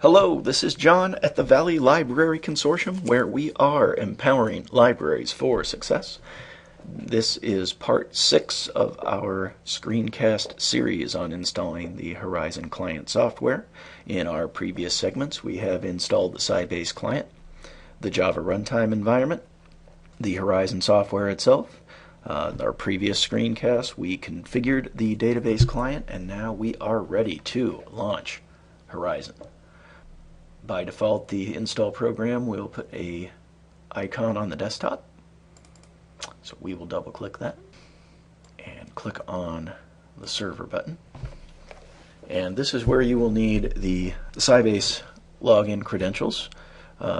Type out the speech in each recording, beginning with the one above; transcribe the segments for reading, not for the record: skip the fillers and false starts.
Hello, this is John at the Valley Library Consortium, where we are empowering libraries for success. This is part 6 of our screencast series on installing the Horizon client software. In our previous segments, we have installed the Sybase client, the Java runtime environment, the Horizon software itself. Our previous screencast, we configured the database client, and now we are ready to launch Horizon. By default, the install program will put a icon on the desktop. So we will double click that and click on the server button. And this is where you will need the Sybase login credentials.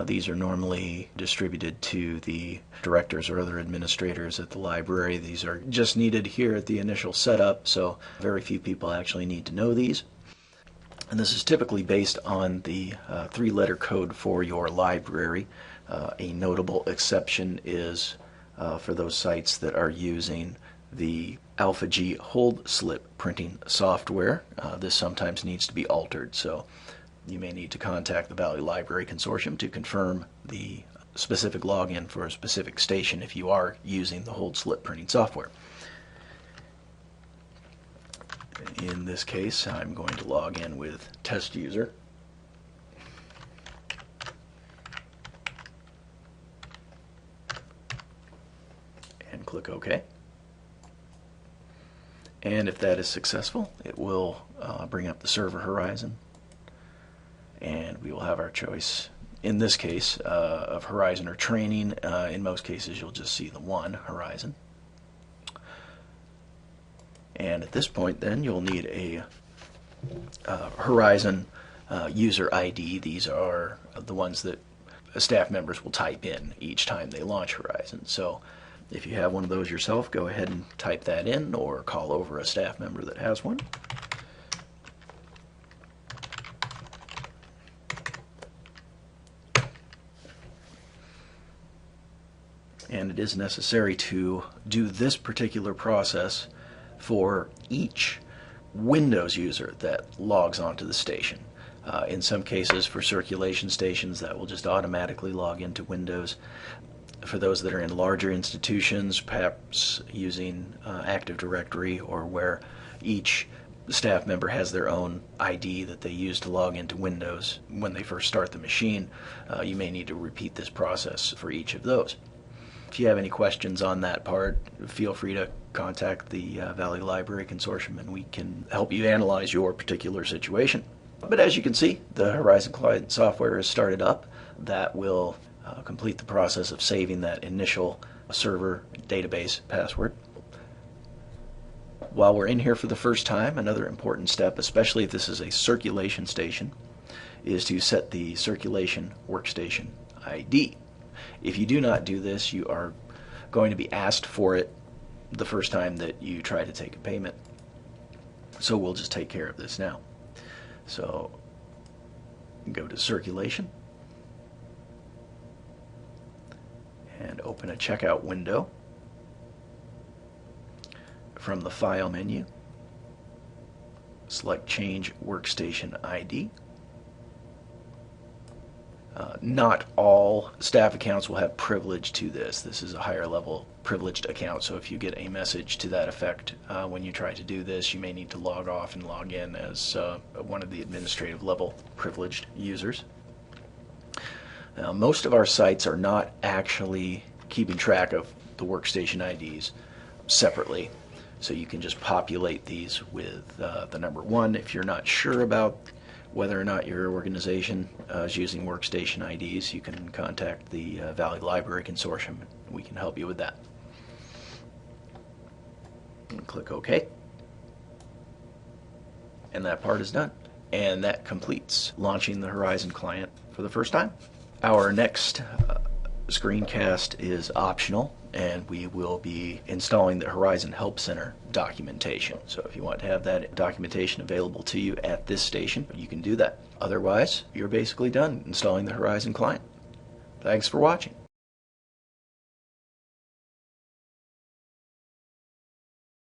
These are normally distributed to the directors or other administrators at the library. These are just needed here at the initial setup, so very few people actually need to know these. And this is typically based on the 3-letter code for your library. A notable exception is for those sites that are using the Alpha G hold slip printing software. This sometimes needs to be altered, so you may need to contact the Valley Library Consortium to confirm the specific login for a specific station if you are using the hold slip printing software. In this case, I'm going to log in with test user. And click OK. And if that is successful, it will bring up the server Horizon. And we will have our choice, in this case, of Horizon or training. In most cases, you'll just see the one, Horizon. And at this point, then, you'll need a Horizon user ID. These are the ones that staff members will type in each time they launch Horizon. So if you have one of those yourself, go ahead and type that in or call over a staff member that has one. And it is necessary to do this particular process for each Windows user that logs onto the station. In some cases, for circulation stations, that will just automatically log into Windows. For those that are in larger institutions, perhaps using Active Directory, or where each staff member has their own ID that they use to log into Windows when they first start the machine, you may need to repeat this process for each of those. If you have any questions on that part, feel free to contact the Valley Library Consortium and we can help you analyze your particular situation. But as you can see, the Horizon client software is started up. That will complete the process of saving that initial server database password. While we're in here for the first time, another important step, especially if this is a circulation station, is to set the circulation workstation ID. If you do not do this, you are going to be asked for it the first time that you try to take a payment. So we'll just take care of this now. So go to circulation and open a checkout window. From the file menu, select change workstation ID. Not all staff accounts will have privilege to this. This is a higher level privileged account, so if you get a message to that effect when you try to do this, you may need to log off and log in as one of the administrative level privileged users. Now, most of our sites are not actually keeping track of the workstation IDs separately, so you can just populate these with the number 1. If you're not sure about whether or not your organization is using workstation IDs, you can contact the Valley Library Consortium. We can help you with that. And click OK. And that part is done. And that completes launching the Horizon client for the first time. Our next screencast is optional, and we will be installing the Horizon Help Center documentation. So if you want to have that documentation available to you at this station, you can do that. Otherwise, you're basically done installing the Horizon client. Thanks for watching.